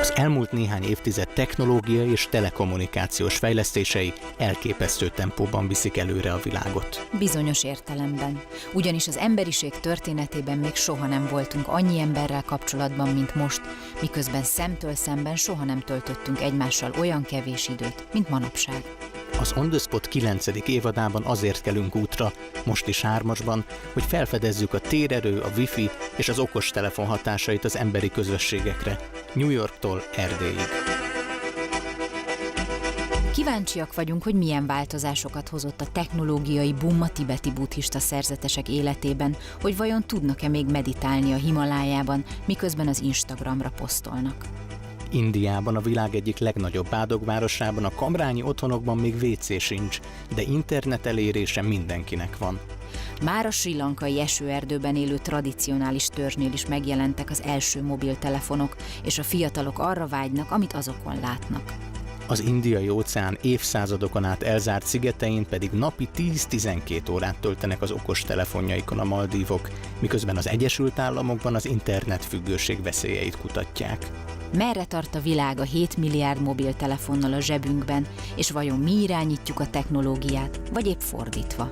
Az elmúlt néhány évtized technológiai és telekommunikációs fejlesztései elképesztő tempóban viszik előre a világot. Bizonyos értelemben. Ugyanis az emberiség történetében még soha nem voltunk annyi emberrel kapcsolatban, mint most, miközben szemtől szemben soha nem töltöttünk egymással olyan kevés időt, mint manapság. Az On The Spot 9. évadában azért kelünk útra, most is 3-asban, hogy felfedezzük a térerő, a wifi és az okostelefon hatásait az emberi közösségekre, New Yorktól Erdélyig. Kíváncsiak vagyunk, hogy milyen változásokat hozott a technológiai boom a tibeti buddhista szerzetesek életében, hogy vajon tudnak-e még meditálni a Himalájában, miközben az Instagramra posztolnak. Indiában, a világ egyik legnagyobb bádogvárosában, a kamrányi otthonokban még WC sincs, de internet elérése mindenkinek van. Már a srí lankai esőerdőben élő tradicionális törzsnél is megjelentek az első mobiltelefonok, és a fiatalok arra vágynak, amit azokon látnak. Az Indiai-óceán évszázadokon át elzárt szigetein pedig napi 10-12 órát töltenek az okos telefonjaikon a maldívok, miközben az Egyesült Államokban az internetfüggőség veszélyeit kutatják. Merre tart a világ a 7 milliárd mobiltelefonnal a zsebünkben, és vajon mi irányítjuk a technológiát, vagy épp fordítva?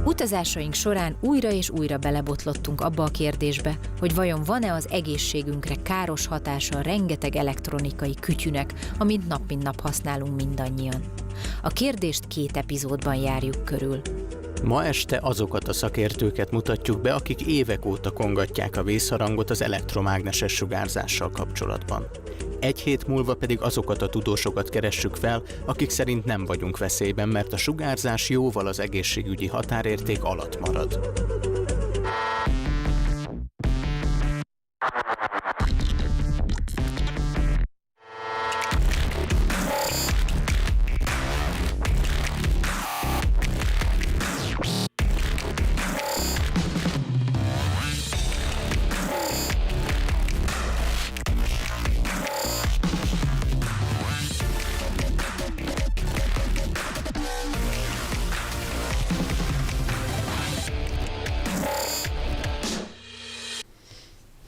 Utazásaink során újra és újra belebotlottunk abba a kérdésbe, hogy vajon van-e az egészségünkre káros hatása a rengeteg elektronikai kütyűnek, amit nap mint nap használunk mindannyian. A kérdést 2 epizódban járjuk körül. Ma este azokat a szakértőket mutatjuk be, akik évek óta kongatják a vészharangot az elektromágneses sugárzással kapcsolatban. 1 hét múlva pedig azokat a tudósokat keressük fel, akik szerint nem vagyunk veszélyben, mert a sugárzás jóval az egészségügyi határérték alatt marad.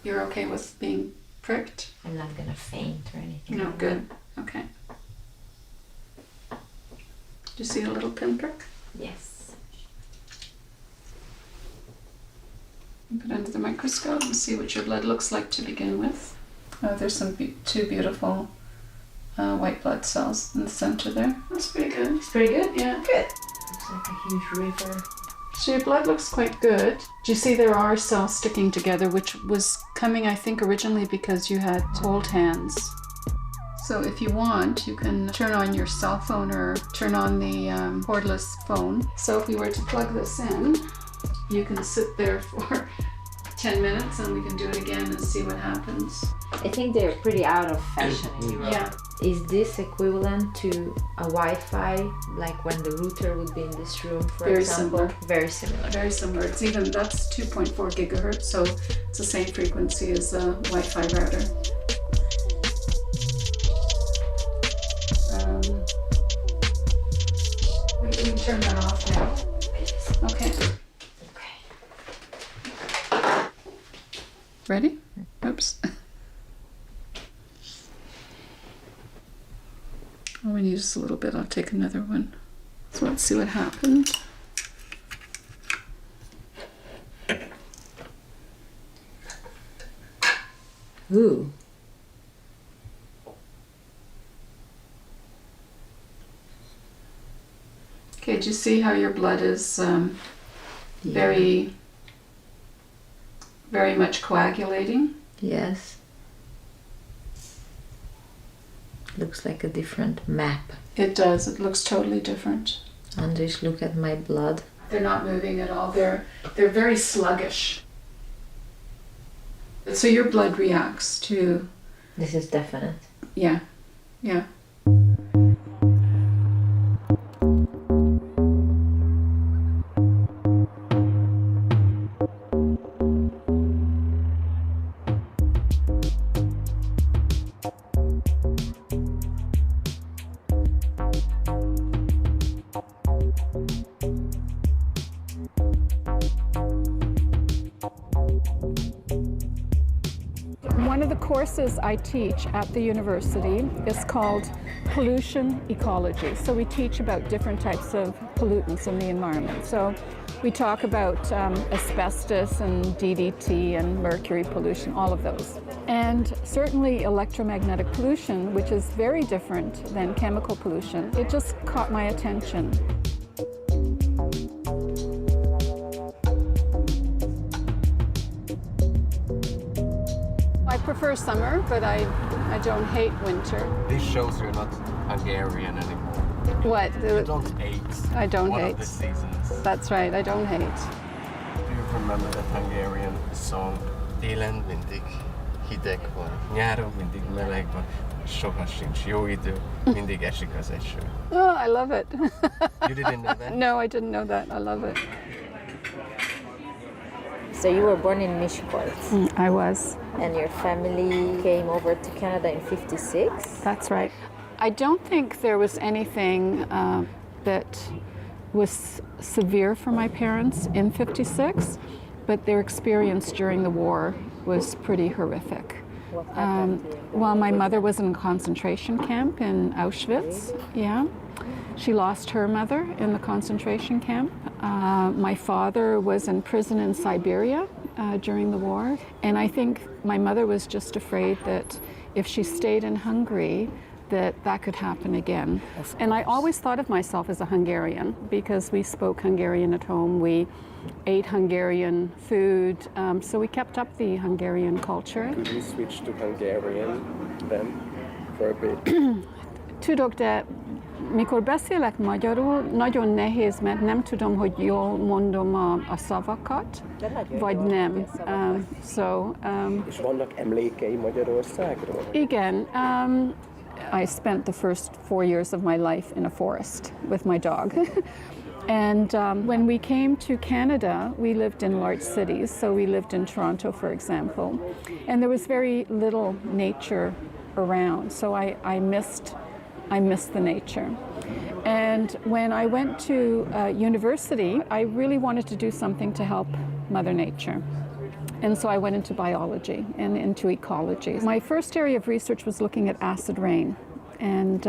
You're okay with being pricked? I'm not gonna faint or anything. No, good. Okay. Do you see a little pinprick? Yes. Put it under the microscope and see what your blood looks like to begin with. Oh, there's some two beautiful white blood cells in the center there. That's pretty good. It's pretty good? Yeah. Good. Looks like a huge river. So your blood looks quite good. Do you see there are cells sticking together, which was coming, I think, originally because you had cold hands. So if you want, you can turn on your cell phone or turn on the cordless phone. So if we were to plug this in, you can sit there for 10 minutes and we can do it again and see what happens. I think they're pretty out of fashion in Europe. Yeah. Is this equivalent to a Wi-Fi, like when the router would be in this room, for Very example? similar. Very similar. Very similar. It's even, that's 2.4 gigahertz, so it's the same frequency as a Wi-Fi router. We can turn that off now. Okay. Ready? Oops. Oh, we need just a little bit. I'll take another one. So let's see what happens. Ooh. Okay, do you see how your blood is very much coagulating? Yes. Looks like a different map. It does. It looks totally different. And just look at my blood. They're not moving at all. They're very sluggish. So your blood reacts to... This is definite. Yeah, yeah. One of the courses I teach at the university is called pollution ecology. So we teach about different types of pollutants in the environment. So we talk about asbestos and DDT and mercury pollution, all of those. And certainly electromagnetic pollution, which is very different than chemical pollution, it just caught my attention. I prefer summer, but I don't hate winter. This shows you're not Hungarian anymore. What? You don't hate. I don't one hate. Of the seasons. That's right, I don't hate. Do you remember that Hungarian song? Télen mindig hideg van, nyáron mindig meleg van, soha sincs jó idő, mindig esik az eső. Oh, I love it. You didn't know that? No, I didn't know that. I love it. So you were born in Miskolc, I was. and your family came over to Canada in '56. That's right. I don't think there was anything that was severe for my parents in '56, but their experience during the war was pretty horrific. What happened? Well, my mother was in a concentration camp in Auschwitz. Yeah. She lost her mother in the concentration camp. My father was in prison in Siberia during the war. And I think my mother was just afraid that if she stayed in Hungary, that could happen again. And I always thought of myself as a Hungarian because we spoke Hungarian at home. We ate Hungarian food, so we kept up the Hungarian culture. Could you switch to Hungarian then for a bit? Tudok, de mikor beszélek magyarul, nagyon nehéz, mert nem tudom, hogy jól mondom a szavakat, vagy nem. És vannak emlékei Magyarországról? Igen. I spent the first 4 years of my life in a forest with my dog. And when we came to Canada, we lived in large cities. So we lived in Toronto, for example. And there was very little nature around. So I missed the nature. And when I went to university, I really wanted to do something to help Mother Nature. And so I went into biology and into ecology. My first area of research was looking at acid rain. And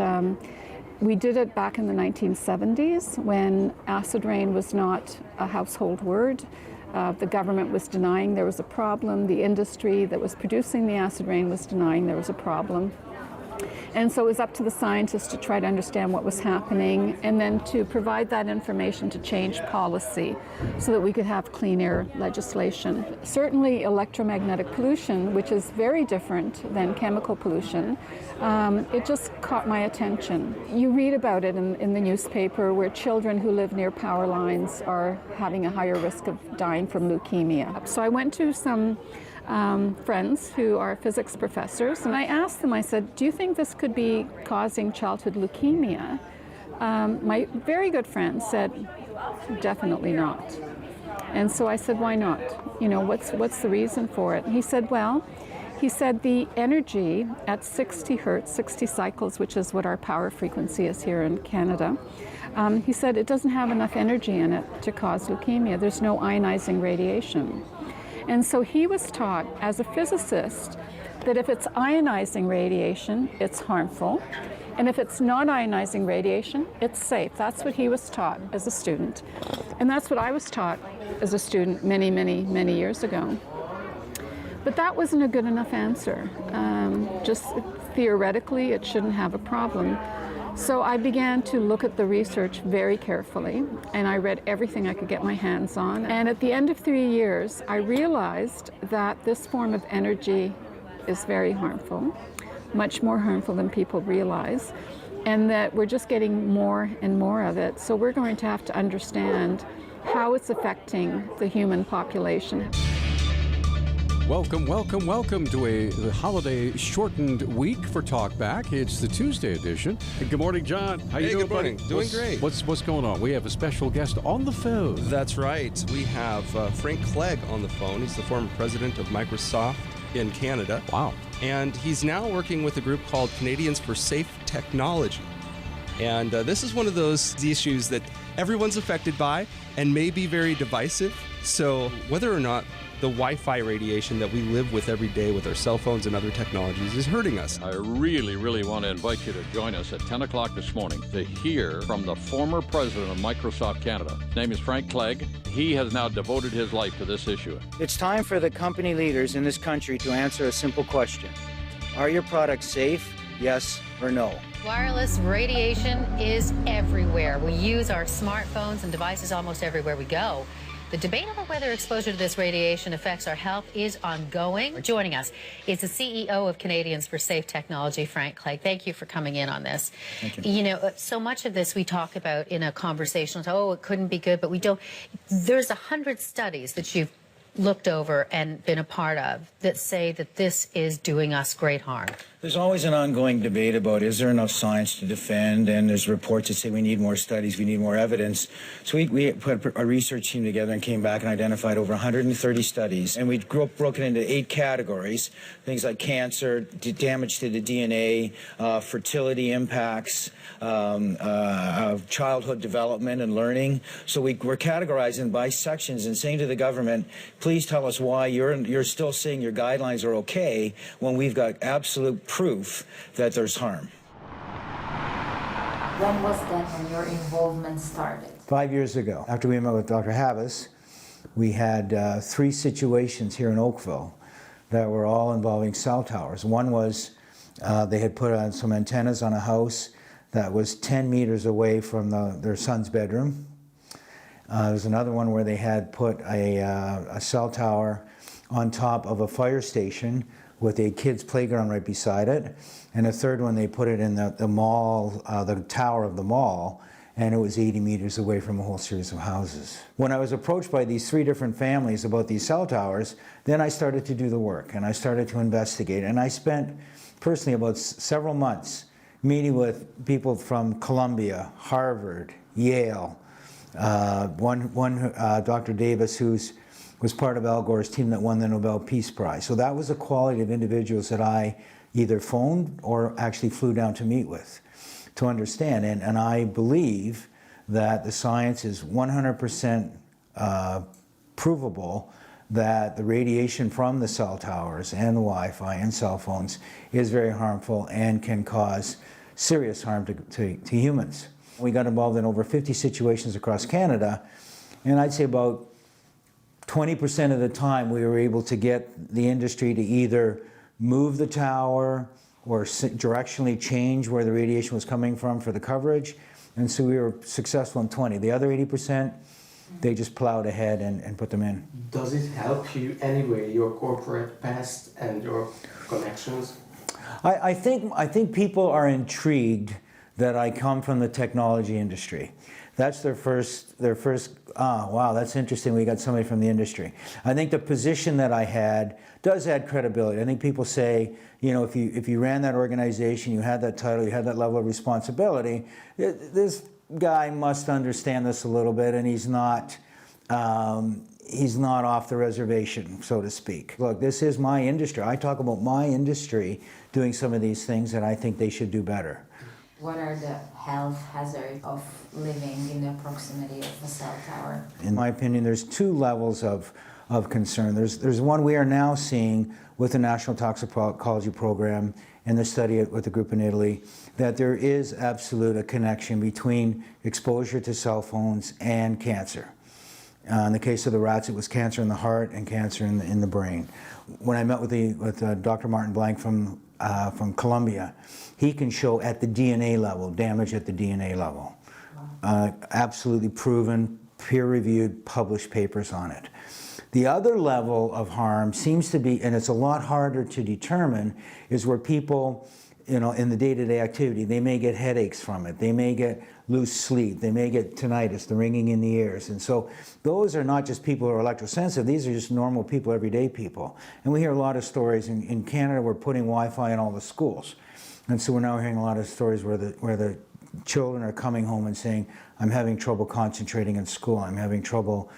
we did it back in the 1970s when acid rain was not a household word. The government was denying there was a problem. The industry that was producing the acid rain was denying there was a problem. And so it was up to the scientists to try to understand what was happening and then to provide that information to change policy so that we could have clean air legislation. Certainly electromagnetic pollution, which is very different than chemical pollution, it just caught my attention. You read about it in the newspaper where children who live near power lines are having a higher risk of dying from leukemia. So I went to some friends who are physics professors, and I asked them, I said, do you think this could be causing childhood leukemia? My very good friend said, definitely not. And so I said, why not? You know, what's the reason for it? And he said, well, the energy at 60 hertz, 60 cycles, which is what our power frequency is here in Canada, he said it doesn't have enough energy in it to cause leukemia. There's no ionizing radiation. And so he was taught as a physicist that if it's ionizing radiation, it's harmful. And if it's not ionizing radiation, it's safe. That's what he was taught as a student. And that's what I was taught as a student many, many, many years ago. But that wasn't a good enough answer. Just theoretically, it shouldn't have a problem. So I began to look at the research very carefully, and I read everything I could get my hands on. And at the end of 3 years, I realized that this form of energy is very harmful, much more harmful than people realize, and that we're just getting more and more of it. So we're going to have to understand how it's affecting the human population. Welcome, welcome, welcome to a holiday shortened week for Talkback. It's the Tuesday edition. Good morning, John. How you doing, good morning. buddy? Doing great. What's going on? We have a special guest on the phone. That's right. We have Frank Clegg on the phone. He's the former president of Microsoft in Canada. Wow. And he's now working with a group called Canadians for Safe Technology. And this is one of those issues that everyone's affected by and may be very divisive. So whether or not the Wi-Fi radiation that we live with every day with our cell phones and other technologies is hurting us. I really want to invite you to join us at 10 o'clock this morning to hear from the former president of Microsoft Canada. His name is Frank Clegg. He has now devoted his life to this issue. It's time for the company leaders in this country to answer a simple question. Are your products safe? Yes or no? Wireless radiation is everywhere. We use our smartphones and devices almost everywhere we go. The debate over whether exposure to this radiation affects our health is ongoing. Joining us is the CEO of Canadians for Safe Technology, Frank Clegg. Thank you for coming in on this. Thank you. You know, so much of this we talk about in a conversation, oh, it couldn't be good, but we don't. There's 100 studies that you've looked over and been a part of that say that this is doing us great harm. There's always an ongoing debate about is there enough science to defend, and there's reports that say we need more studies, we need more evidence. So we put a research team together and came back and identified over 130 studies, and we broke it into 8 categories, things like cancer, damage to the DNA, fertility impacts, childhood development and learning. So we're categorizing by sections and saying to the government, please tell us why you're still saying your guidelines are okay when we've got absolute proof that there's harm. When was that when your involvement started? 5 years ago, after we met with Dr. Havis, we had 3 situations here in Oakville that were all involving cell towers. One was they had put on some antennas on a house that was 10 meters away from their son's bedroom. There was another one where they had put a cell tower on top of a fire station with a kid's playground right beside it. And a third one, they put it in the mall, the tower of the mall, and it was 80 meters away from a whole series of houses. When I was approached by these 3 different families about these cell towers, then I started to do the work, and I started to investigate. And I spent personally about several months meeting with people from Columbia, Harvard, Yale, Dr. Davis, was part of Al Gore's team that won the Nobel Peace Prize. So that was a quality of individuals that I either phoned or actually flew down to meet with to understand. And I believe that the science is 100% provable that the radiation from the cell towers and the Wi-Fi and cell phones is very harmful and can cause serious harm to humans. We got involved in over 50 situations across Canada, and I'd say about 20% of the time we were able to get the industry to either move the tower or directionally change where the radiation was coming from for the coverage. And so we were successful in 20. The other 80%, they just plowed ahead and put them in. Does it help you anyway, your corporate past and your connections? I think people are intrigued that I come from the technology industry. That's their first, wow, that's interesting, we got somebody from the industry. I think the position that I had does add credibility. I think people say, you know, if you ran that organization, you had that title, you had that level of responsibility, this guy must understand this a little bit, and he's not off the reservation, so to speak. Look, this is my industry. I talk about my industry doing some of these things, and I think they should do better. What are the health hazards of living in the proximity of a cell tower? In my opinion, there's 2 levels of concern. There's one we are now seeing with the National Toxicology Program and the study with the group in Italy, that there is absolute a connection between exposure to cell phones and cancer. In the case of the rats, it was cancer in the heart and cancer in the brain. When I met with Dr. Martin Blank from Columbia, he can show at the DNA level, damage at the DNA level. Absolutely proven, peer-reviewed, published papers on it. The other level of harm seems to be, and it's a lot harder to determine, is where people, you know, in the day-to-day activity, they may get headaches from it, they may get loose sleep, they may get tinnitus, the ringing in the ears. And so those are not just people who are electrosensitive, these are just normal people, everyday people. And we hear a lot of stories. In Canada, we're putting Wi-Fi in all the schools. And so we're now hearing a lot of stories where the children are coming home and saying, I'm having trouble concentrating in school, I'm having trouble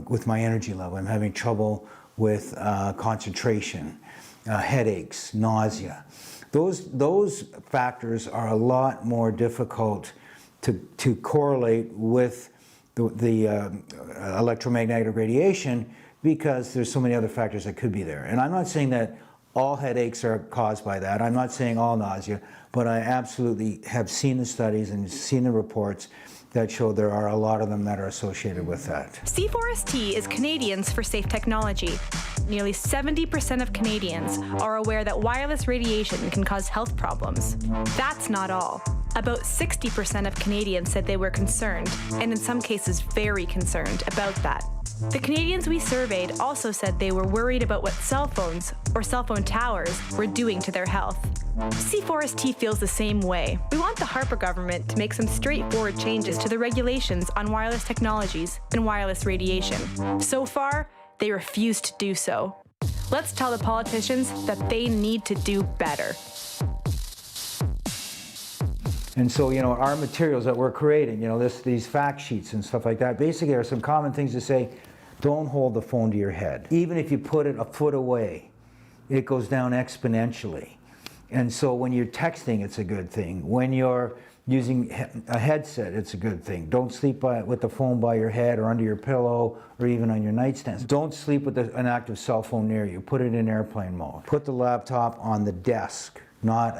with my energy level, I'm having trouble with concentration, headaches, nausea. Those factors are a lot more difficult to correlate with the electromagnetic radiation, because there's so many other factors that could be there. And I'm not saying that all headaches are caused by that. I'm not saying all nausea, but I absolutely have seen the studies and seen the reports that show there are a lot of them that are associated with that. C4ST is Canadians for Safe Technology. Nearly 70% of Canadians are aware that wireless radiation can cause health problems. That's not all. About 60% of Canadians said they were concerned, and in some cases very concerned, about that. The Canadians we surveyed also said they were worried about what cell phones or cell phone towers were doing to their health. C4ST feels the same way. We want the Harper government to make some straightforward changes to the regulations on wireless technologies and wireless radiation. So far, they refuse to do so. Let's tell the politicians that they need to do better. And so, you know, our materials that we're creating, you know, these fact sheets and stuff like that, basically are some common things to say. Don't hold the phone to your head. Even if you put it a foot away, it goes down exponentially. And so when you're texting, it's a good thing. When you're using a headset, it's a good thing. Don't sleep with the phone by your head or under your pillow or even on your nightstand. Don't sleep with an active cell phone near you. Put it in airplane mode. Put the laptop on the desk, not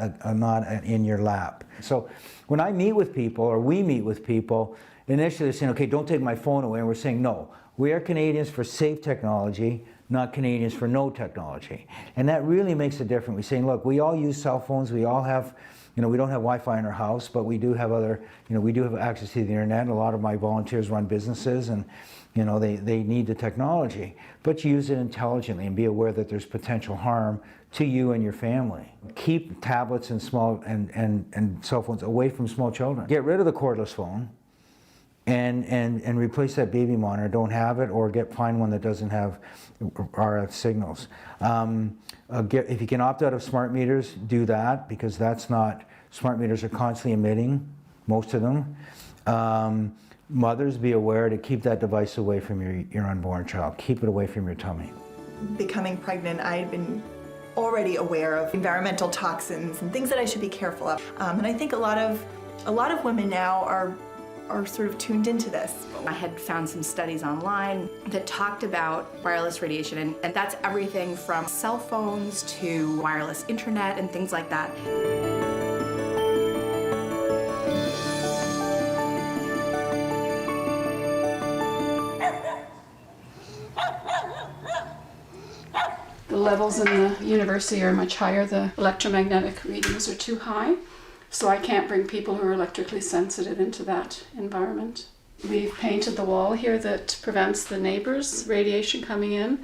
in your lap. So when I meet with people, or we meet with people, initially they're saying, okay, don't take my phone away. And we're saying, no, we are Canadians for safe technology, not Canadians for no technology. And that really makes a difference. We're saying, look, we all use cell phones. We all have, you know, we don't have Wi-Fi in our house, but we do have other, you know, we do have access to the internet. A lot of my volunteers run businesses, and, you know, they need the technology. But you use it intelligently and be aware that there's potential harm to you and your family. Keep tablets and and cell phones away from small children. Get rid of the cordless phone and replace that baby monitor. Don't have it, or find one that doesn't have RF signals. If you can opt out of smart meters, do that, because smart meters are constantly emitting, most of them. Mothers, be aware to keep that device away from your unborn child. Keep it away from your tummy. Becoming pregnant, I had been already aware of environmental toxins and things that I should be careful of. And I think a lot of women now are sort of tuned into this. I had found some studies online that talked about wireless radiation, and that's everything from cell phones to wireless internet and things like that. The levels in the university are much higher. The electromagnetic readings are too high. So I can't bring people who are electrically sensitive into that environment. We've painted the wall here that prevents the neighbors' radiation coming in,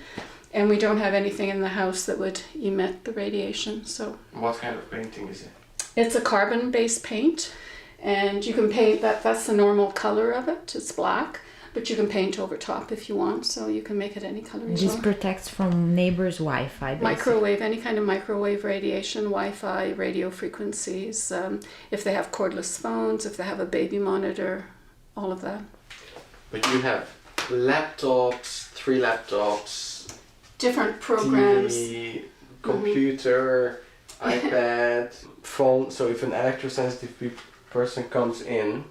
and we don't have anything in the house that would emit the radiation. So what kind of painting is it? It's a carbon-based paint, and you can paint that's the normal color of it. It's black, but you can paint over top if you want, so you can make it any color as well. This protects from neighbors' Wi-Fi, basically. Microwave, any kind of microwave radiation, Wi-Fi, radio frequencies, if they have cordless phones, if they have a baby monitor, all of that. But you have laptops, 3 laptops, different programs, TV, computer, iPad, phone. So if an electrosensitive person comes in,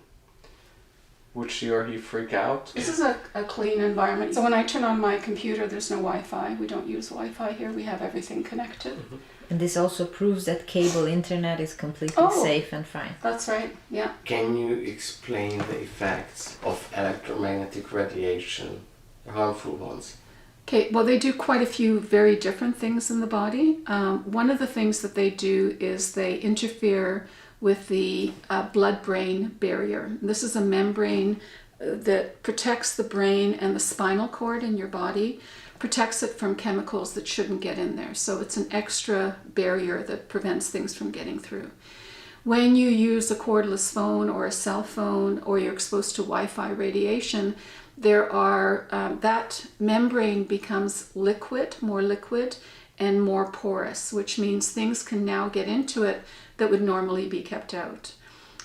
would she or he freak out? This is a clean environment. So when I turn on my computer, there's no Wi-Fi. We don't use Wi-Fi here. We have everything connected. Mm-hmm. And this also proves that cable internet is completely safe and fine. That's right, yeah. Can you explain the effects of electromagnetic radiation, the harmful ones? Okay, well, they do quite a few very different things in the body. One of the things that they do is they interfere with the blood-brain barrier. This is a membrane that protects the brain and the spinal cord in your body, protects it from chemicals that shouldn't get in there. So it's an extra barrier that prevents things from getting through. When you use a cordless phone or a cell phone, or you're exposed to Wi-Fi radiation, that membrane becomes more liquid and more porous, which means things can now get into it that would normally be kept out.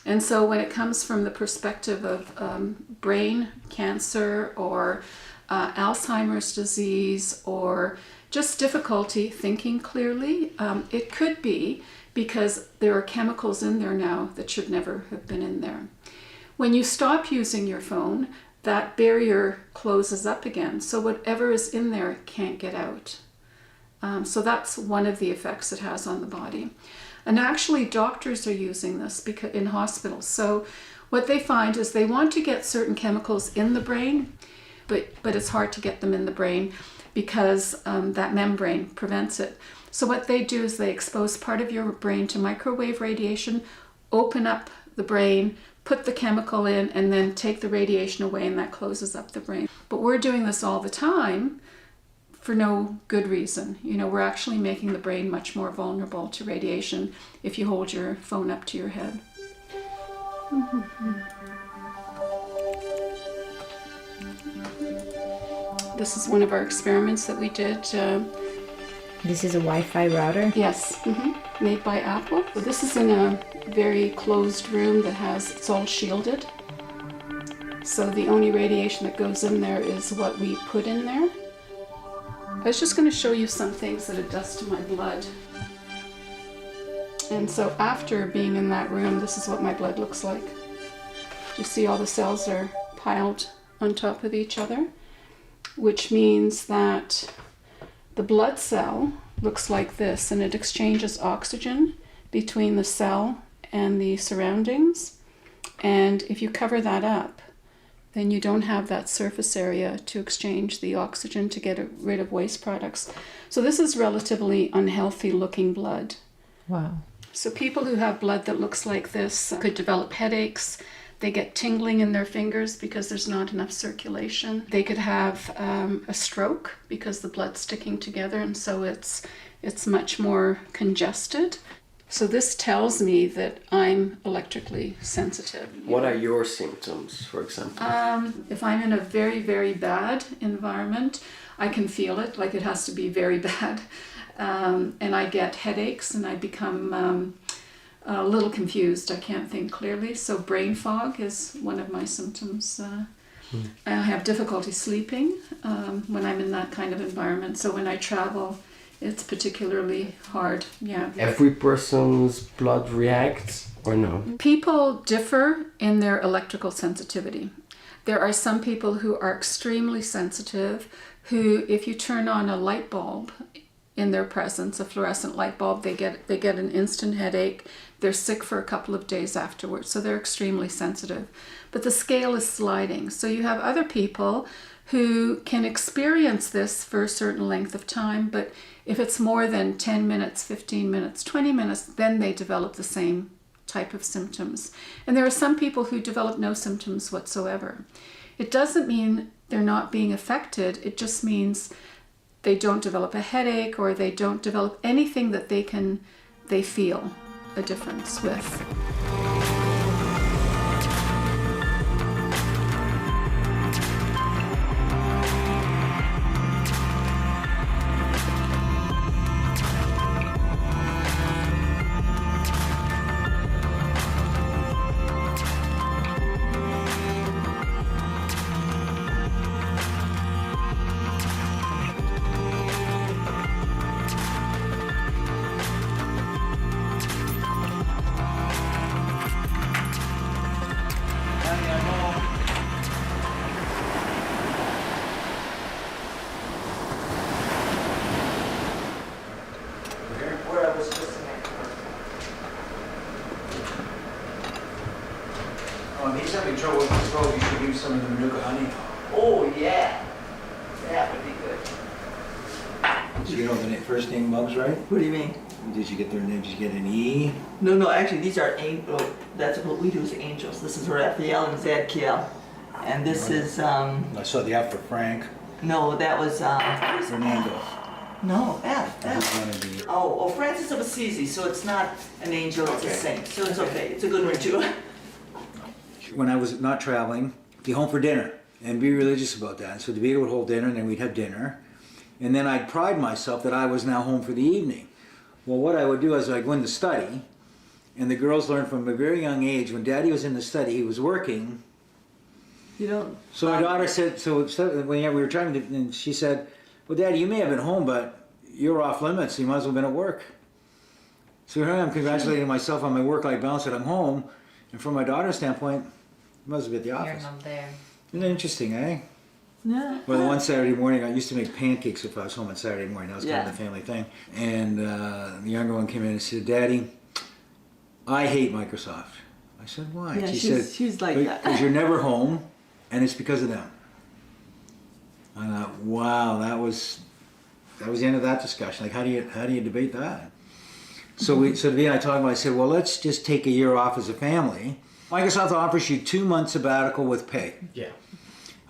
And so when it comes from the perspective of brain cancer or Alzheimer's disease, or just difficulty thinking clearly, it could be because there are chemicals in there now that should never have been in there. When you stop using your phone, that barrier closes up again. So whatever is in there can't get out. So that's one of the effects it has on the body. And actually doctors are using this because in hospitals. So what they find is they want to get certain chemicals in the brain, but it's hard to get them in the brain because that membrane prevents it. So what they do is they expose part of your brain to microwave radiation, open up the brain, put the chemical in, and then take the radiation away, and that closes up the brain. But we're doing this all the time for no good reason. You know, we're actually making the brain much more vulnerable to radiation if you hold your phone up to your head. This is one of our experiments that we did. This is a Wi-Fi router? Yes, made by Apple. So this is in a very closed room that it's all shielded. So the only radiation that goes in there is what we put in there. I was just going to show you some things that it does to my blood. And so after being in that room, this is what my blood looks like. You see all the cells are piled on top of each other, which means that the blood cell looks like this, and it exchanges oxygen between the cell and the surroundings. And if you cover that up, then you don't have that surface area to exchange the oxygen to get rid of waste products. So this is relatively unhealthy looking blood. Wow. So people who have blood that looks like this could develop headaches. They get tingling in their fingers because there's not enough circulation. They could have a stroke because the blood's sticking together, and so it's much more congested. So this tells me that I'm electrically sensitive. What are your symptoms, for example? If I'm in a very, very bad environment, I can feel it, like it has to be very bad. And I get headaches, and I become a little confused. I can't think clearly. So brain fog is one of my symptoms. I have difficulty sleeping when I'm in that kind of environment. So when I travel, it's particularly hard. Yeah. Every person's blood reacts or no? People differ in their electrical sensitivity. There are some people who are extremely sensitive who, if you turn on a light bulb in their presence, a fluorescent light bulb, they get an instant headache. They're sick for a couple of days afterwards, so they're extremely sensitive. But the scale is sliding. So you have other people who can experience this for a certain length of time, but if it's more than 10 minutes, 15 minutes, 20 minutes, then they develop the same type of symptoms. And there are some people who develop no symptoms whatsoever. It doesn't mean they're not being affected, it just means they don't develop a headache, or they don't develop anything that they feel a difference with. He's having trouble with his throat. You should use some of the Manuka honey. Oh, yeah. That would be good. Did you know the first name mugs, right? What do you mean? Did you get their name? Did you get an E? No, actually, these are angels. That's what we do as angels. This is Raphael and Zadkiel. And this is, I saw the F for Frank. No, that was, Fernando. No, F. Oh, Francis of Assisi, so it's not an angel, it's a saint. So it's okay. It's a good one, too. When I was not traveling, be home for dinner and be religious about that. So DeVita would hold dinner, and then we'd have dinner. And then I'd pride myself that I was now home for the evening. Well, what I would do is I'd go in the study, and the girls learned from a very young age, when Daddy was in the study, he was working. You don't... So my daughter said, when we were trying to, and she said, well, Daddy, you may have been home, but you're off limits. You might as well have been at work. So here I am congratulating myself on my work-life balance that I'm home. And from my daughter's standpoint, I must have been at the office. You're not there. Isn't that interesting, eh? Yeah. Well, the one Saturday morning, I used to make pancakes if I was home on Saturday morning. That was kind Yeah. of the family thing. And the younger one came in and said, "Daddy, I hate Microsoft." I said, "Why?" Yeah, she she's said, like that. "Because you're never home, and it's because of them." I thought, wow, that was the end of that discussion. Like, how do you debate that? So Vila and I talked about. I said, "Well, let's just take a year off as a family. Microsoft offers you 2 months sabbatical with pay." Yeah.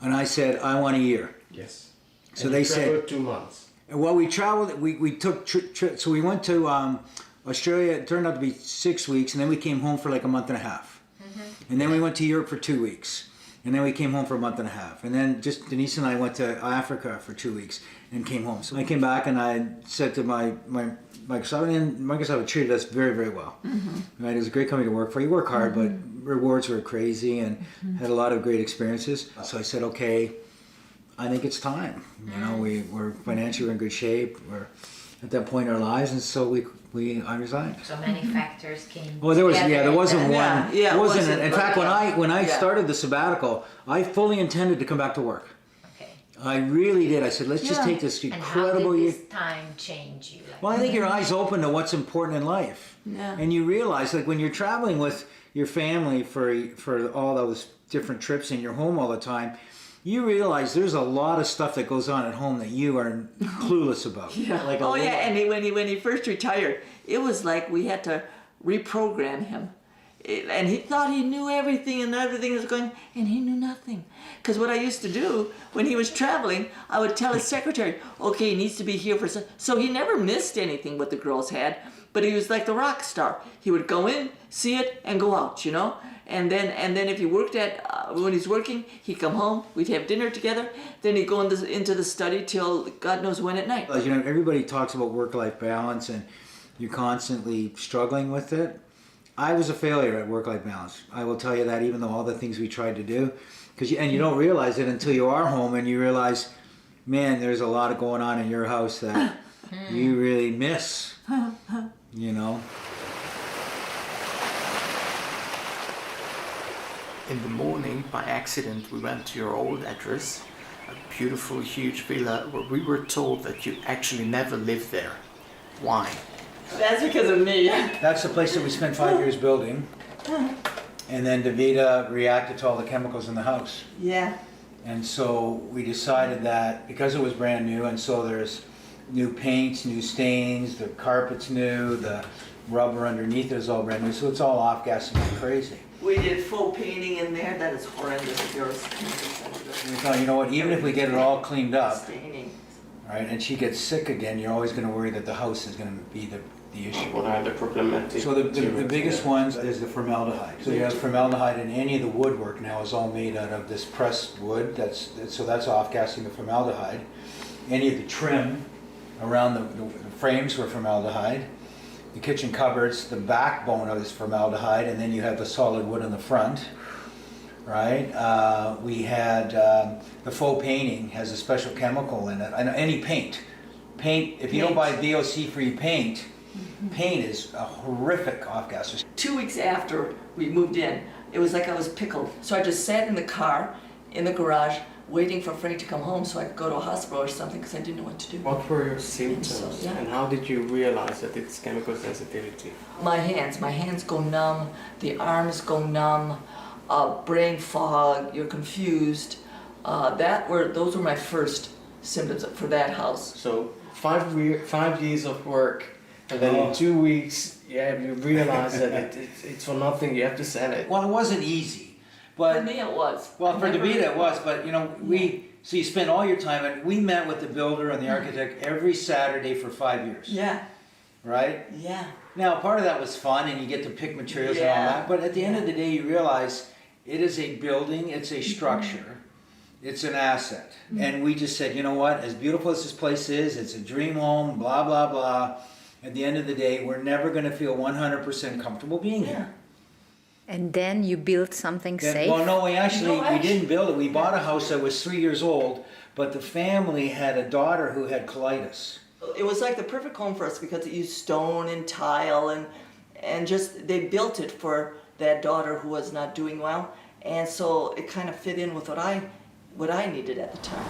And I said, "I want a year." Yes. So And they you said traveled 2 months. Well, we traveled. We took trips. So we went to Australia. It turned out to be 6 weeks, and then we came home for like a month and a half. And then we went to Europe for 2 weeks, and then we came home for a month and a half. And then just Denise and I went to Africa for 2 weeks and came home. So I came back and I said to my Microsoft, and Microsoft treated us very, very well. Right? It was a great company to work for. You work hard, but rewards were crazy, and had a lot of great experiences. So I said, okay, I think it's time. You know, we're financially in good shape. We're at that point in our lives, and so I resigned. So many factors came. Well, there wasn't one. Yeah, it wasn't. In fact, when I Yeah. started the sabbatical, I fully intended to come back to work. Okay. I really did. I said, let's just Yeah. take this And how incredible did year. this time change you? Like, Well, I think your eyes open to what's important in life, Yeah. and you realize, like when you're traveling with your family for all those different trips, and you're home all the time, you realize there's a lot of stuff that goes on at home that you are clueless about. Yeah. Like Oh yeah, and when he first retired, it was like we had to reprogram him. And he thought he knew everything and everything was going, and he knew nothing. Because what I used to do when he was traveling, I would tell his secretary, okay, he needs to be here for so he never missed anything what the girls had, but he was like the rock star. He would go in, see it, and go out, you know? And then if he worked when he's working, he'd come home, we'd have dinner together, then he'd go into the study till God knows when at night. As you know, everybody talks about work-life balance and you're constantly struggling with it. I was a failure at work-life balance. I will tell you that, even though all the things we tried to do, and you don't realize it until you are home and you realize, man, there's a lot going on in your house that you really miss, you know. In the morning, by accident, we went to your old address, a beautiful, huge villa, where we were told that you actually never lived there. Why? That's because of me. That's the place that we spent 5 years building. And then Davida reacted to all the chemicals in the house. Yeah. And so we decided that because it was brand new, and so there's new paints, new stains, the carpet's new, the rubber underneath it is all brand new, so it's all off-gassing like crazy. We did faux painting in there. That is horrendous. We thought, you know what, even if we get it all cleaned up, Staining. right, and she gets sick again, you're always going to worry that the house is going to be the issue. What are the problematic? So the biggest ones is the formaldehyde. So you have formaldehyde in any of the woodwork now is all made out of this pressed wood. So that's off-gassing the formaldehyde. Any of the trim around the frames were formaldehyde. The kitchen cupboards, the backbone of it is formaldehyde, and then you have the solid wood on the front, right? We had the faux painting has a special chemical in it. And any paint, if you don't buy VOC-free paint, paint is a horrific off-gasser. 2 weeks after we moved in, it was like I was pickled. So I just sat in the car, in the garage, waiting for Frank to come home so I could go to a hospital or something because I didn't know what to do. What were your symptoms and how did you realize that it's chemical sensitivity? My hands go numb, the arms go numb, brain fog, you're confused. Those were my first symptoms for that house. So 5 years of work, and then in 2 weeks, you realize that it's for nothing. You have to sell it. Well, it wasn't easy. But, for me it was. Well, for Davida it was, but you know, so you spend all your time, and we met with the builder and the architect every Saturday for 5 years. Yeah. Right? Yeah. Now, part of that was fun, and you get to pick materials and all that, but at the end of the day, you realize it is a building, it's a structure, it's an asset. And we just said, you know what, as beautiful as this place is, it's a dream home, blah, blah, blah. At the end of the day, we're never going to feel 100% comfortable being here. And then you built something safe? Well, no, we didn't build it. We bought a house that was 3 years old, but the family had a daughter who had colitis. It was like the perfect home for us because it used stone and tile and just they built it for that daughter who was not doing well. And so it kind of fit in with what I needed at the time.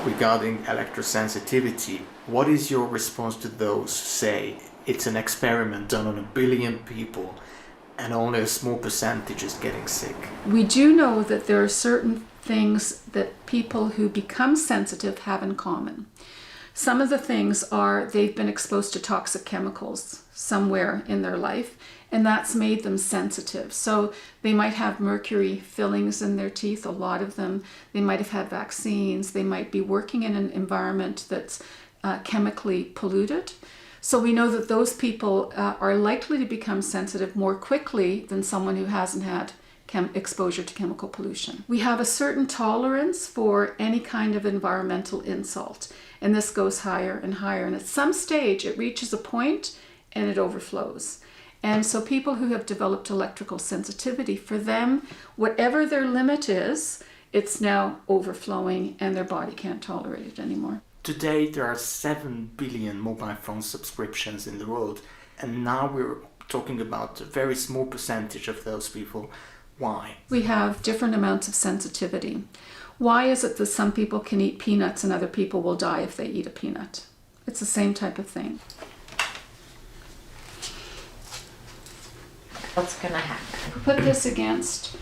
Regarding electrosensitivity, what is your response to those who say it's an experiment done on 1 billion people and only a small percentage is getting sick? We do know that there are certain things that people who become sensitive have in common. Some of the things are they've been exposed to toxic chemicals somewhere in their life, and that's made them sensitive. So they might have mercury fillings in their teeth, a lot of them. They might have had vaccines. They might be working in an environment that's chemically polluted. So we know that those people are likely to become sensitive more quickly than someone who hasn't had exposure to chemical pollution. We have a certain tolerance for any kind of environmental insult, and this goes higher and higher. And at some stage, it reaches a point and it overflows. And so people who have developed electrical sensitivity, for them, whatever their limit is, it's now overflowing and their body can't tolerate it anymore. Today there are 7 billion mobile phone subscriptions in the world, and now we're talking about a very small percentage of those people. Why? We have different amounts of sensitivity. Why is it that some people can eat peanuts and other people will die if they eat a peanut? It's the same type of thing. What's gonna happen? Put this against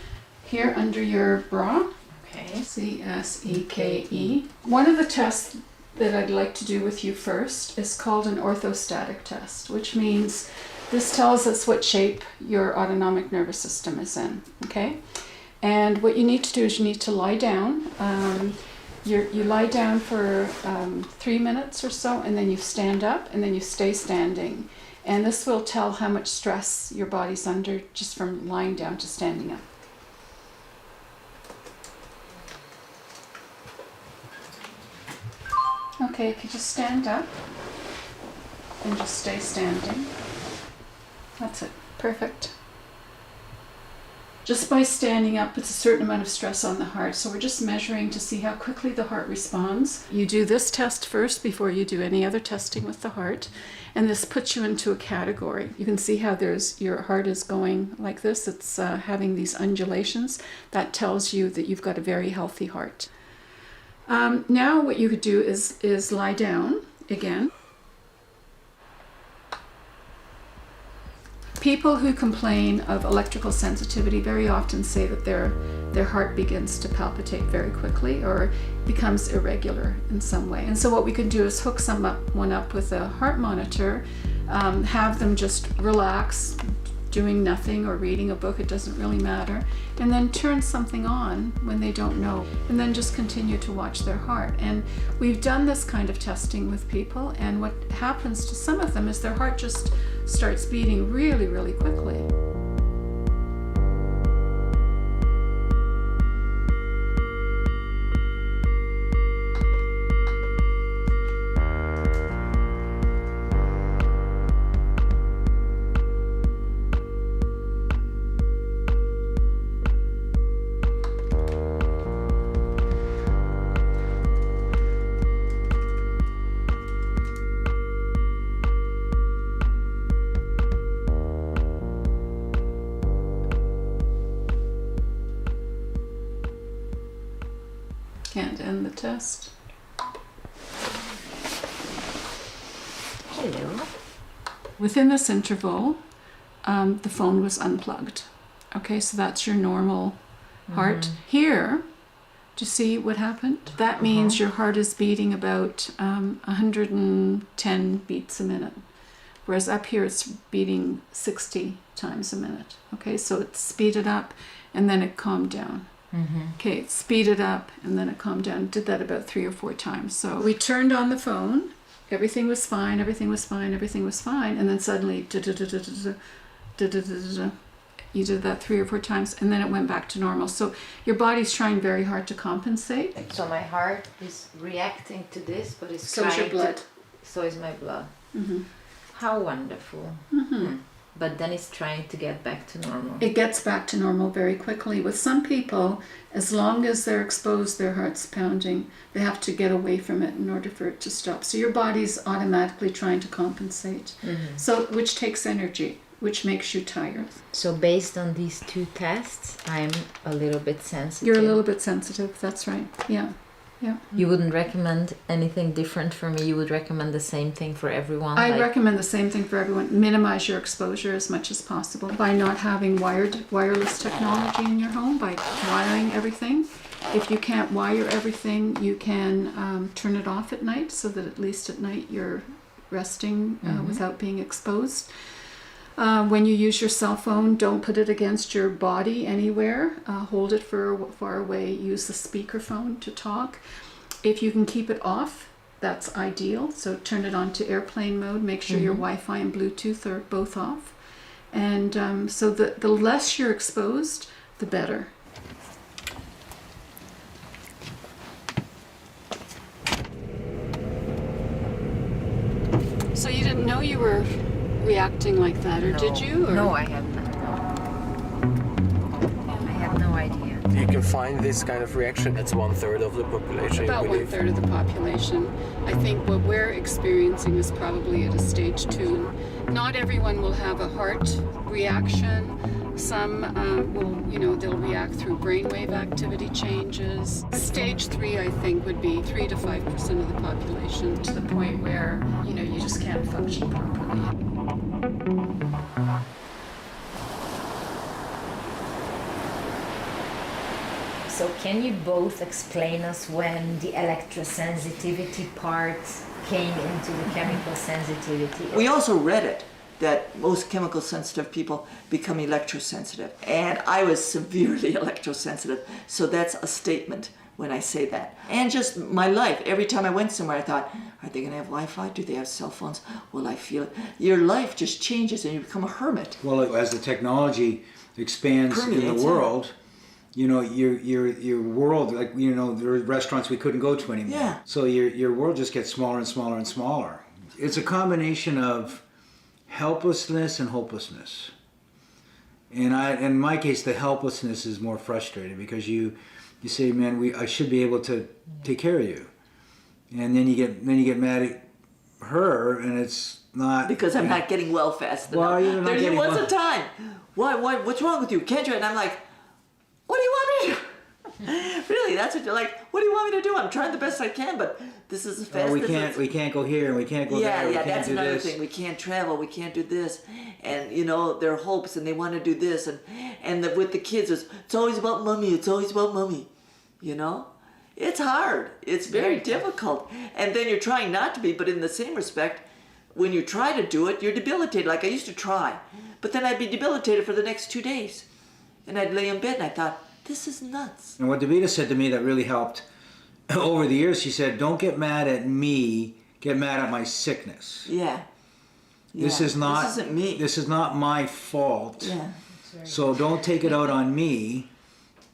here under your bra. Okay. C-S-E-K-E. One of the tests that I'd like to do with you first is called an orthostatic test, which means this tells us what shape your autonomic nervous system is in, okay? And what you need to do is you need to lie down. You lie down for 3 minutes or so, and then you stand up, and then you stay standing. And this will tell how much stress your body's under just from lying down to standing up. Okay, if you just stand up and just stay standing. That's it. Perfect. Just by standing up, it's a certain amount of stress on the heart. So we're just measuring to see how quickly the heart responds. You do this test first before you do any other testing with the heart. And this puts you into a category. You can see how your heart is going like this. It's having these undulations. That tells you that you've got a very healthy heart. Now what you could do is lie down again. People who complain of electrical sensitivity very often say that their heart begins to palpitate very quickly or becomes irregular in some way. And so what we can do is hook one up with a heart monitor, have them just relax, doing nothing or reading a book, it doesn't really matter, and then turn something on when they don't know, and then just continue to watch their heart. And we've done this kind of testing with people, and what happens to some of them is their heart just starts beating really, really quickly. Can't end the test. Hello. Within this interval, the phone was unplugged. Okay, so that's your normal heart. Here, do you see what happened? That means your heart is beating about 110 beats a minute. Whereas up here, it's beating 60 times a minute. Okay, so it speeded up and then it calmed down. Okay, it speeded up and then it calmed down. Did that about 3 or 4 times. So we turned on the phone. Everything was fine. Everything was fine. Everything was fine. And then suddenly, you did that 3 or 4 times, and then it went back to normal. So your body's trying very hard to compensate. So my heart is reacting to this, but it's So is your blood. So is my blood. Mm-hmm. How wonderful. But then it's trying to get back to normal. It gets back to normal very quickly. With some people, as long as they're exposed, their heart's pounding, they have to get away from it in order for it to stop. So your body's automatically trying to compensate. So, which takes energy, which makes you tired. So based on these two tests, I'm a little bit sensitive. You're a little bit sensitive, that's right. Yeah. Yeah. You wouldn't recommend anything different for me? You would recommend the same thing for everyone? I recommend the same thing for everyone. Minimize your exposure as much as possible by not having wireless technology in your home, by wiring everything. If you can't wire everything, you can turn it off at night so that at least at night you're resting without being exposed. When you use your cell phone, don't put it against your body anywhere. Hold it far away. Use the speakerphone to talk. If you can keep it off, that's ideal. So turn it on to airplane mode. Make sure your Wi-Fi and Bluetooth are both off. And so the less you're exposed, the better. So you didn't know you were reacting like that, or did you? Or? No, I have not. I had no idea. You can find this kind of reaction. That's 1/3 of the population. About 1/3 of the population. I think what we're experiencing is probably at a stage 2. Not everyone will have a heart reaction. Some will, they'll react through brainwave activity changes. Stage 3, I think, would be 3 to 5% of the population, to the point where, you just can't function properly. So can you both explain us when the electrosensitivity part came into the chemical sensitivity? We also read it, that most chemical sensitive people become electrosensitive. And I was severely electrosensitive, so that's a statement when I say that. And just my life, every time I went somewhere I thought, are they gonna have Wi-Fi? Do they have cell phones? Will I feel it? Your life just changes and you become a hermit. Well, as the technology expands in the world, your world, like, there are restaurants we couldn't go to anymore. Yeah. So your world just gets smaller and smaller and smaller. It's a combination of helplessness and hopelessness. And in my case, the helplessness is more frustrating because you say, man, I should be able to take care of you. And then you get mad at her, and it's not because I'm not getting well fast enough. Well, you're not there was a time. What's wrong with you? Can't you? And I'm like, what do you want me to do? Really, that's what you're like. What do you want me to do? I'm trying the best I can, but this is as fast as we can't go here and we can't go there. Yeah, that's another thing. We can't travel. We can't do this, and their hopes, and they want to do this, and with the kids, it's always about mommy. It's always about mommy. It's hard. It's very difficult, and then you're trying not to be, but in the same respect, when you try to do it, you're debilitated. Like I used to try, but then I'd be debilitated for the next 2 days, and I'd lay in bed and I thought, this is nuts. And what Davida said to me that really helped over the years, she said, don't get mad at me, get mad at my sickness. Yeah. This isn't me. This is not my fault. Yeah. So don't take it out on me.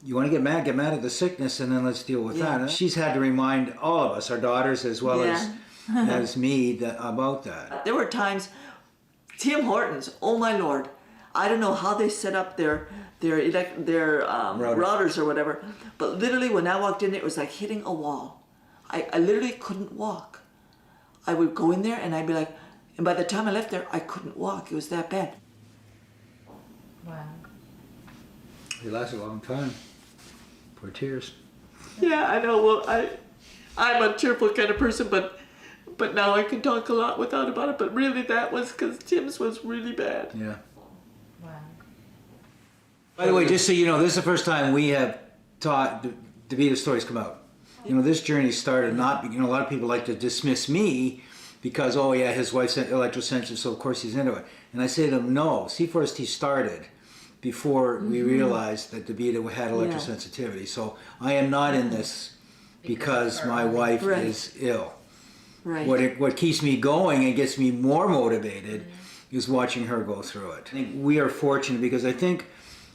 You want to get mad at the sickness, and then let's deal with that. She's had to remind all of us, our daughters as well as me, about that. There were times, Tim Hortons, oh my Lord, I don't know how they set up their routers or whatever, but literally when I walked in there, it was like hitting a wall. I literally couldn't walk. I would go in there and I'd be like, and by the time I left there, I couldn't walk. It was that bad. Wow. It lasted a long time. Poor tears. Yeah, I know. Well, I'm a cheerful kind of person, but now I can talk a lot without about it. But really, that was because Tim's was really bad. Yeah. Wow. By the way, just so you know, this is the first time we have taught Davita's stories come out. This journey started not, a lot of people like to dismiss me because, oh yeah, his wife's electrosensitive, so of course he's into it. And I say to them, no, C4ST started before we realized that Davida had electrosensitivity. So I am not in this because my wife is ill. Right. What keeps me going and gets me more motivated is watching her go through it. I think we are fortunate because I think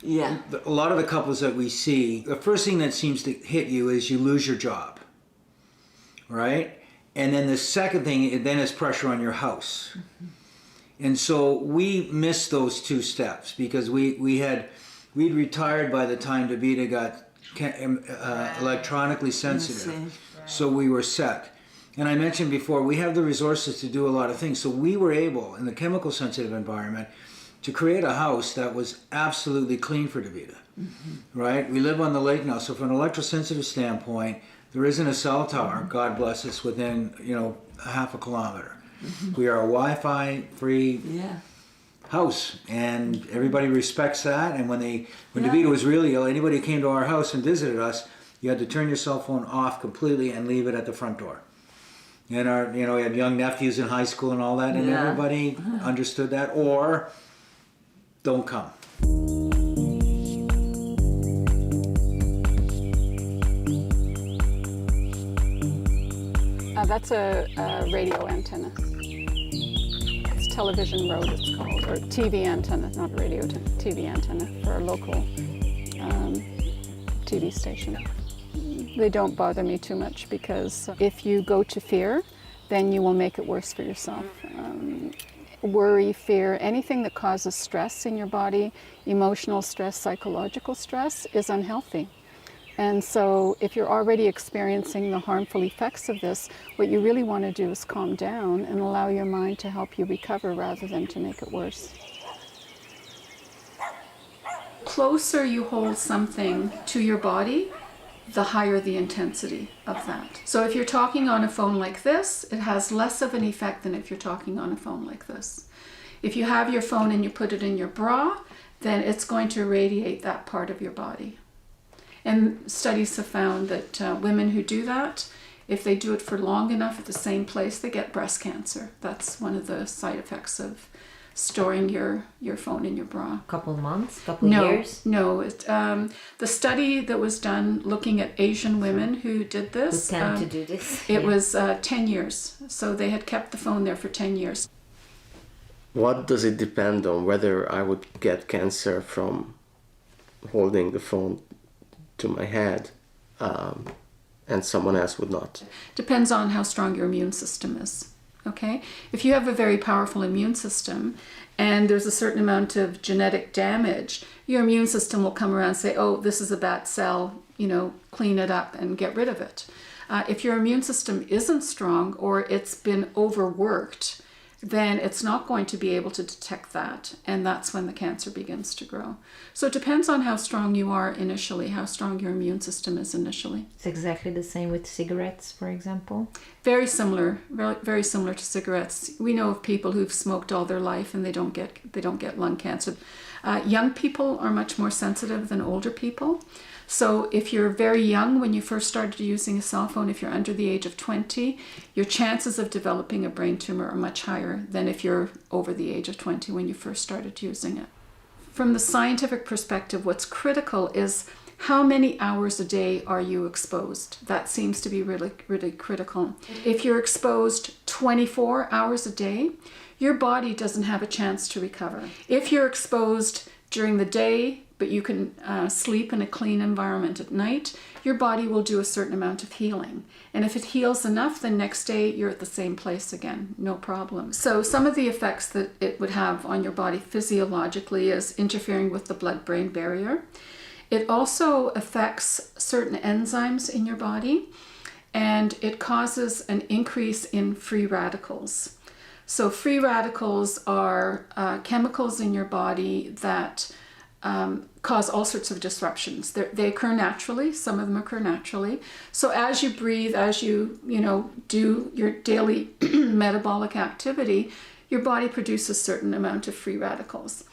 a lot of the couples that we see, the first thing that seems to hit you is you lose your job, right? And then the second thing, then is pressure on your house. And so we missed those 2 steps because we'd retired by the time Davida got electronically sensitive. So we were set. And I mentioned before, we have the resources to do a lot of things. So we were able, in the chemical sensitive environment, to create a house that was absolutely clean for Davida, right? We live on the lake now, so from an electrosensitive standpoint, there isn't a cell tower, God bless us, within, half a kilometer. We are a Wi-Fi free house, and everybody respects that. And when Davida was really ill, anybody who came to our house and visited us, you had to turn your cell phone off completely and leave it at the front door. And we had young nephews in high school and all that, and everybody understood that, or don't come. That's a radio antenna. It's television road, it's called, or TV antenna, not radio, TV antenna for a local TV station. They don't bother me too much because if you go to fear, then you will make it worse for yourself. Worry, fear, anything that causes stress in your body, emotional stress, psychological stress, is unhealthy. And so if you're already experiencing the harmful effects of this, what you really want to do is calm down and allow your mind to help you recover rather than to make it worse. The closer you hold something to your body, the higher the intensity of that. So if you're talking on a phone like this, it has less of an effect than if you're talking on a phone like this. If you have your phone and you put it in your bra, then it's going to irradiate that part of your body. And studies have found that women who do that, if they do it for long enough at the same place, they get breast cancer. That's one of the side effects of storing your phone in your bra. Couple months, couple years? No. The study that was done looking at Asian women who did this, who tend to do this. It was 10 years. So they had kept the phone there for 10 years. What does it depend on whether I would get cancer from holding the phone to my head and someone else would not? Depends on how strong your immune system is. Okay, if you have a very powerful immune system and there's a certain amount of genetic damage, your immune system will come around and say, oh, this is a bad cell, clean it up and get rid of it. If your immune system isn't strong or it's been overworked, then it's not going to be able to detect that, and that's when the cancer begins to grow. So it depends on how strong you are initially, how strong your immune system is initially. It's exactly the same with cigarettes, for example? Very similar, very similar to cigarettes. We know of people who've smoked all their life and they don't get lung cancer. Young people are much more sensitive than older people. So if you're very young when you first started using a cell phone, if you're under the age of 20, your chances of developing a brain tumor are much higher than if you're over the age of 20 when you first started using it. From the scientific perspective, what's critical is how many hours a day are you exposed? That seems to be really, really critical. If you're exposed 24 hours a day, your body doesn't have a chance to recover. If you're exposed during the day, but you can sleep in a clean environment at night, your body will do a certain amount of healing. And if it heals enough, then next day you're at the same place again, no problem. So some of the effects that it would have on your body physiologically is interfering with the blood-brain barrier. It also affects certain enzymes in your body, and it causes an increase in free radicals. So free radicals are chemicals in your body that cause all sorts of disruptions. They occur naturally. Some of them occur naturally. So as you breathe, as you do your daily metabolic activity, your body produces a certain amount of free radicals.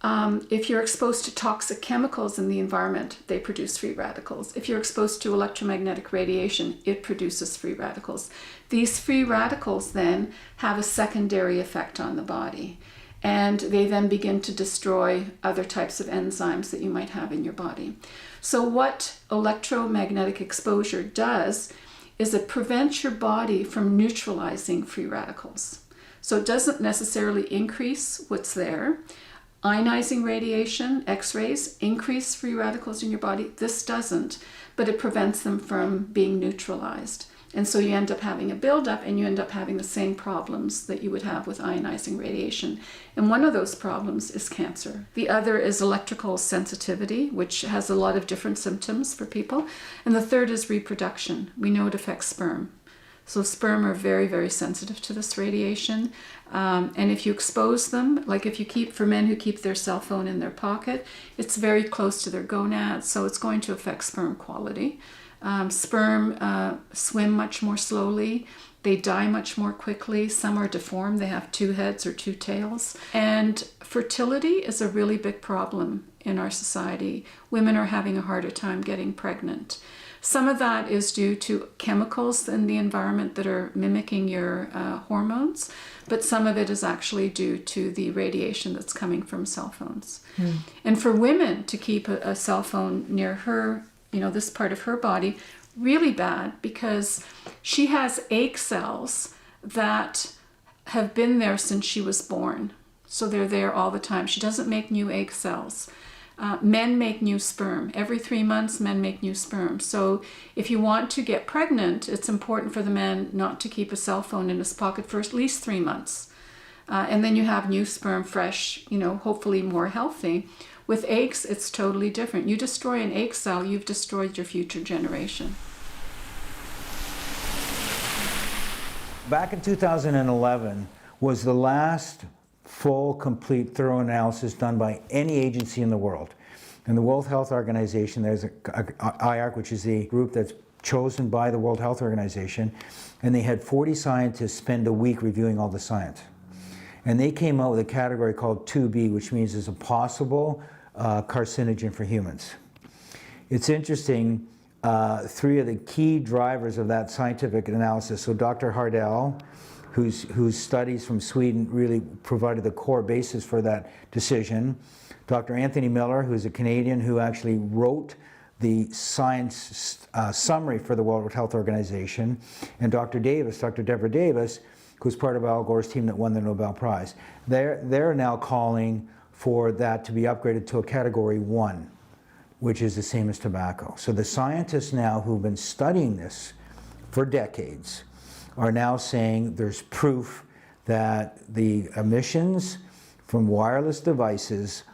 If you're exposed to toxic chemicals in the environment, they produce free radicals. If you're exposed to electromagnetic radiation, it produces free radicals. These free radicals then have a secondary effect on the body, and they then begin to destroy other types of enzymes that you might have in your body. So what electromagnetic exposure does is it prevents your body from neutralizing free radicals. So it doesn't necessarily increase what's there. Ionizing radiation, X-rays, increase free radicals in your body. This doesn't, but it prevents them from being neutralized. And so you end up having a buildup, and you end up having the same problems that you would have with ionizing radiation. And one of those problems is cancer. The other is electrical sensitivity, which has a lot of different symptoms for people. And the third is reproduction. We know it affects sperm. So sperm are very, very sensitive to this radiation. And if you expose them, like if you keep, for men who keep their cell phone in their pocket, it's very close to their gonads, so it's going to affect sperm quality. Sperm swim much more slowly. They die much more quickly. Some are deformed. They have 2 heads or 2 tails. And fertility is a really big problem in our society. Women are having a harder time getting pregnant. Some of that is due to chemicals in the environment that are mimicking your hormones, but some of it is actually due to the radiation that's coming from cell phones. And for women to keep a cell phone near her, this part of her body, really bad, because she has egg cells that have been there since she was born. So they're there all the time. She doesn't make new egg cells. Men make new sperm. Every 3 months, men make new sperm. So if you want to get pregnant, it's important for the man not to keep a cell phone in his pocket for at least 3 months. And then you have new sperm, fresh, hopefully more healthy. With eggs, it's totally different. You destroy an egg cell, you've destroyed your future generation. Back in 2011 was the last full, complete, thorough analysis done by any agency in the world. In the World Health Organization, there's IARC, which is the group that's chosen by the World Health Organization, and they had 40 scientists spend a week reviewing all the science. And they came out with a category called 2B, which means it's a possible carcinogen for humans. It's interesting, 3 of the key drivers of that scientific analysis, so Dr. Hardell, whose studies from Sweden really provided the core basis for that decision. Dr. Anthony Miller, who's a Canadian who actually wrote the science summary for the World Health Organization, and Dr. Deborah Davis, who's part of Al Gore's team that won the Nobel Prize. They're now calling for that to be upgraded to a category 1, which is the same as tobacco. So the scientists now who've been studying this for decades are now saying there's proof that the emissions from wireless devices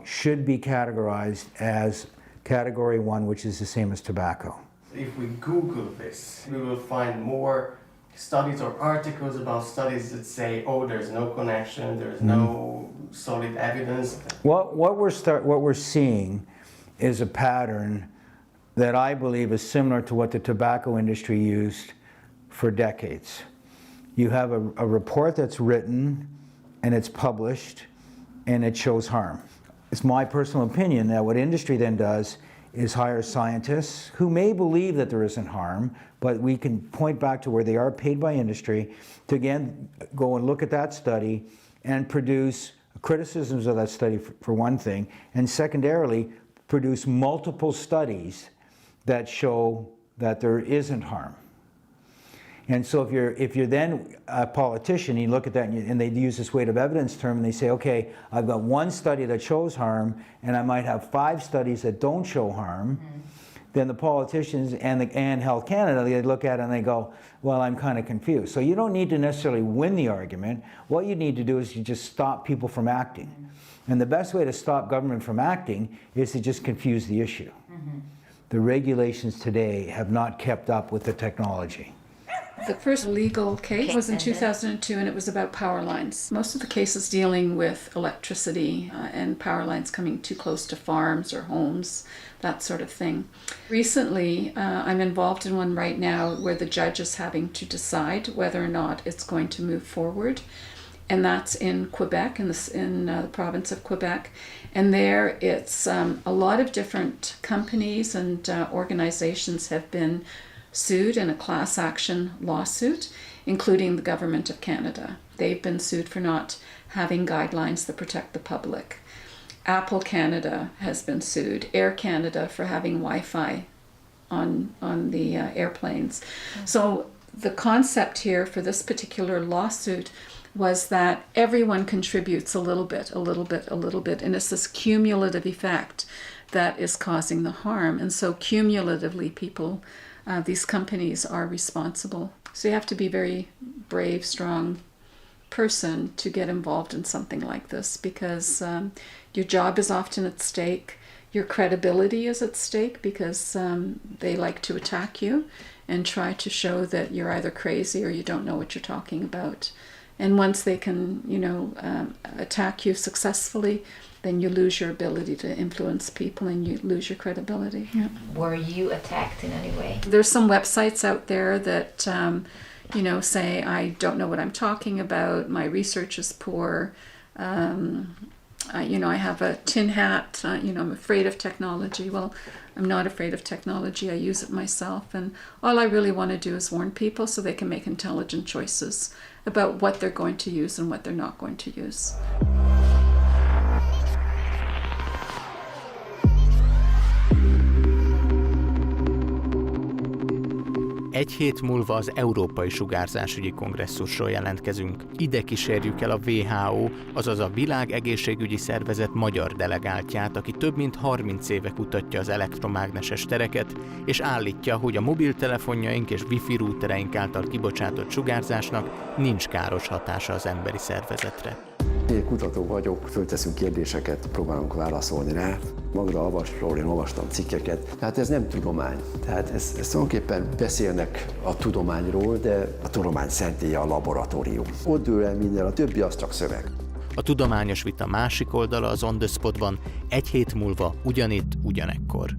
should be categorized as category 1, which is the same as tobacco. If we Google this, we will find more studies or articles about studies that say, oh, there's no connection, there's no solid evidence. What we're seeing is a pattern that I believe is similar to what the tobacco industry used for decades. You have a report that's written and it's published and it shows harm. It's my personal opinion that what industry then does is hire scientists who may believe that there isn't harm, but we can point back to where they are paid by industry to again go and look at that study and produce criticisms of that study for one thing, and secondarily produce multiple studies that show that there isn't harm. And so if you're then a politician, you look at that and they use this weight of evidence term and they say, okay, I've got 1 study that shows harm and I might have 5 studies that don't show harm, then the politicians and Health Canada, they look at it and they go, well, I'm kind of confused. So you don't need to necessarily win the argument. What you need to do is you just stop people from acting. And the best way to stop government from acting is to just confuse the issue. The regulations today have not kept up with the technology. The first legal case was in 2002, and it was about power lines. Most of the cases dealing with electricity and power lines coming too close to farms or homes, that sort of thing. Recently, I'm involved in one right now where the judge is having to decide whether or not it's going to move forward. And that's in Quebec, in the province of Quebec. And there it's a lot of different companies and organizations have been sued in a class action lawsuit, including the government of Canada. They've been sued for not having guidelines that protect the public. Apple Canada has been sued. Air Canada for having Wi-Fi on the airplanes. So the concept here for this particular lawsuit was that everyone contributes a little bit, and it's this cumulative effect that is causing the harm. And so cumulatively people these companies are responsible. So you have to be very brave, strong person to get involved in something like this, because your job is often at stake. Your credibility is at stake because they like to attack you and try to show that you're either crazy or you don't know what you're talking about. And once they can, attack you successfully, then you lose your ability to influence people and you lose your credibility. Yeah. Were you attacked in any way? There's some websites out there that, say, I don't know what I'm talking about, my research is poor, I have a tin hat, I'm afraid of technology. Well, I'm not afraid of technology, I use it myself, and all I really want to do is warn people so they can make intelligent choices about what they're going to use and what they're not going to use. Egy hét múlva az Európai Sugárzásügyi Kongresszusról jelentkezünk. Ide kísérjük el a WHO, azaz a Világegészségügyi Szervezet magyar delegáltját, aki több mint 30 éve kutatja az elektromágneses tereket, és állítja, hogy a mobiltelefonjaink és wifi routereink által kibocsátott sugárzásnak nincs káros hatása az emberi szervezetre. Én kutató vagyok, fölteszünk kérdéseket, próbálunk válaszolni rá. Magda olvasról én olvastam cikkeket, tehát ez nem tudomány. Tehát ez tulajdonképpen beszélnek a tudományról, de a tudomány szentélye a laboratórium. Ott dől el minden, a többi az csak szöveg. A tudományos vita másik oldala az On The Spotban egy hét múlva ugyanitt, ugyanekkor.